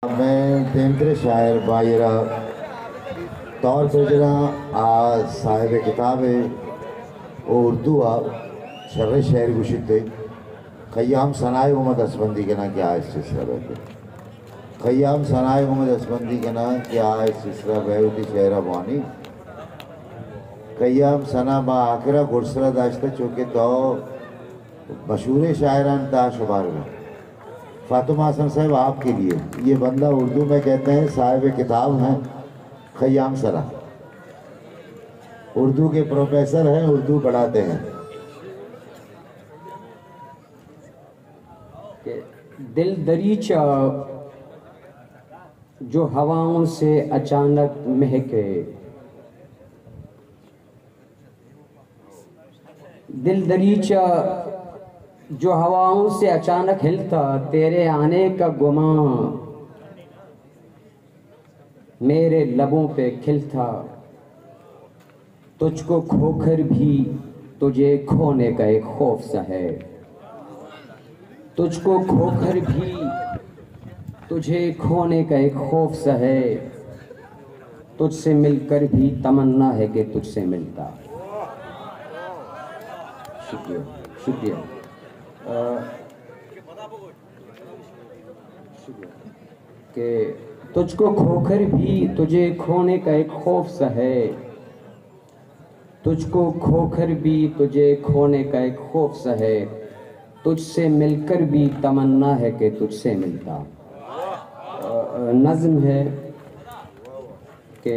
मैं तेमतरे शायर बायरा तौर पर जना आज साहिब किताब है उर्दू शर्र शहर गुशिते ख़याम सनाए उमद असबंदी के ना क्या इस सिलसिला बैठे ख़याम सनाए उमद असबंदी के ना क्या इस सिलसिला बैठी शहरा बानी ख़याम सना बा आखिरा गुरसरा दाश्ता चूँकि तो मशहूर शायरान ताशुमार में फातिमा हसन साहब आपके लिए ये बंदा उर्दू में कहते हैं साहिब किताब हैं ख़याम सना उर्दू के प्रोफेसर हैं उर्दू पढ़ाते हैं। दिल दरीचा जो हवाओं से अचानक महके, दिल दरीचा जो हवाओं से अचानक हिलता, तेरे आने का गुमान मेरे लबों पे खिलता, तुझको खोकर भी तुझे खोने का एक खौफ सा है, तुझको खोकर भी तुझे खोने का एक खौफ सा है, तुझसे मिलकर भी तमन्ना है कि तुझसे मिलता। शुक्रिया शुक्रिया कि तुझको खोकर भी तुझे खोने का एक खौफ सा है, तुझको खोकर भी तुझे खोने का एक खौफ सा है, तुझसे मिलकर भी तमन्ना है कि तुझसे मिलता। नज़्म है कि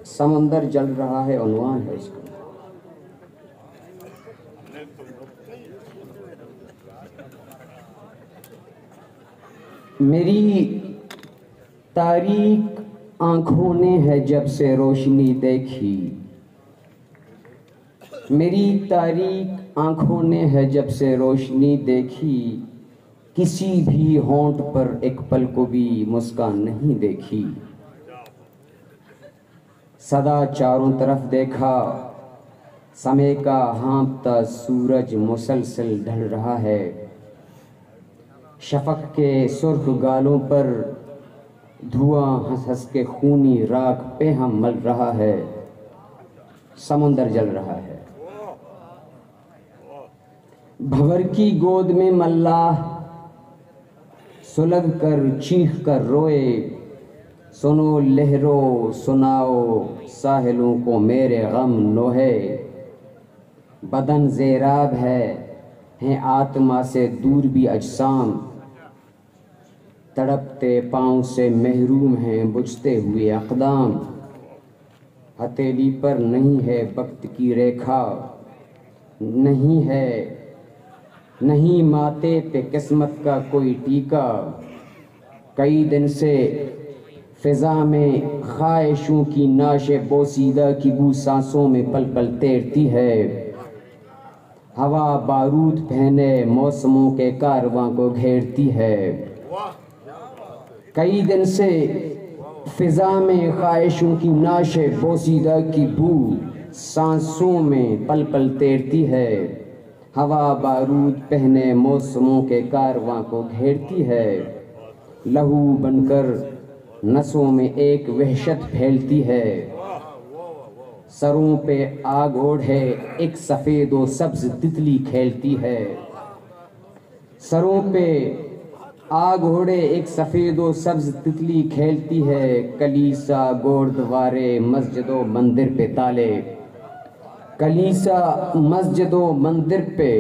समंदर जल रहा है, उन्वान है उसका। मेरी तारीक आँखों ने है जब से रोशनी देखी, मेरी तारीक आँखों ने है जब से रोशनी देखी, किसी भी होंठ पर एक पल को भी मुस्कान नहीं देखी। सदा चारों तरफ देखा, समय का हाँफता सूरज मुसलसल ढल रहा है, शफक के सुर्ख गालों पर धुआं हंस हंस के खूनी राख पे हम मल रहा है, समंदर जल रहा है। भंवर की गोद में मल्लाह सुलग कर चीख कर रोए, सुनो लहरों सुनाओ साहिलों को मेरे गम नोहे, बदन ज़ेराब है आत्मा से दूर भी अजसाम, तड़पते पाँव से महरूम हैं बुझते हुए अक़दाम, हथेली पर नहीं है वक्त की रेखा, नहीं है नहीं माथे पे किस्मत का कोई टीका, कई दिन से फ़िज़ा में ख्वाहिशों की नाशे बोसीदा की बू सांसों में पल पल तैरती है, हवा बारूद पहने मौसमों के कारवां को घेरती है। कई दिन से फ़िज़ा में ख्वाहिशों की नाशे बोसीदा की बू सांसों में पल पल तैरती है, हवा बारूद पहने मौसमों के कारवां को घेरती है, लहू बनकर नसों में एक वहशत फैलती है, सरों पे आग ओढ़े एक सफ़ेद व सब्ज़ तितली खेलती है, सरों पे आग ओढ़े एक सफ़ेद व सब्ज़ तितली खेलती है, कलीसा गोरद्वारे मस्जिदों मंदिर पे ताले, कलीसा मस्जिदों मंदिर पे,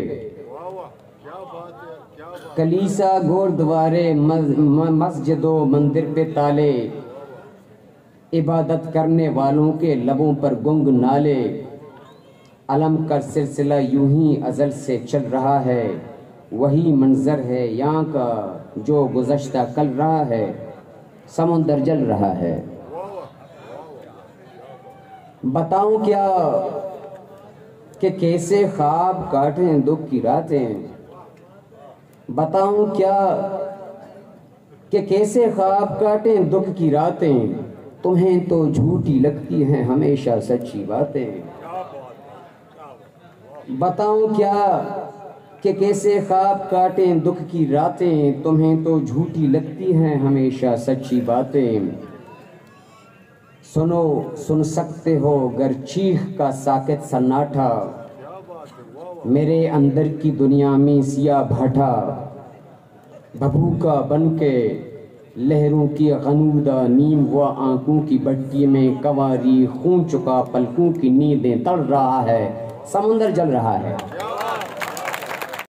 कलीसा गोरद्वारे मस्जिदों मंदिर पे ताले, इबादत करने वालों के लबों पर गुंग नाले, अलम का सिलसिला यूं ही अज़ल से चल रहा है, वही मंज़र है यहाँ का जो गुज़श्ता कल रहा है, समुंदर जल रहा है। बताऊं क्या कि कैसे ख्वाब काटें दुख की रातें, बताऊं क्या कि कैसे ख्वाब काटें दुख की रातें, तुम्हें तो झूठी लगती हैं हमेशा सच्ची बातें। बताऊं क्या کہ کیسے خواب کاٹیں دکھ کی راتیں، تمہیں تو جھوٹی لگتی ہیں ہمیشہ سچی باتیں۔ سنو سن سکتے ہو گر چیخ کا ساکت سناٹا، میرے اندر کی دنیا میں سیاہ بھاٹا، بھبھوکا بن کے لہروں کی غنودہ نیم ہوا آنکھوں کی بٹی میں کنواری خون چکا پلکوں کی نیندیں تڑ رہا ہے، سمندر جل رہا ہے۔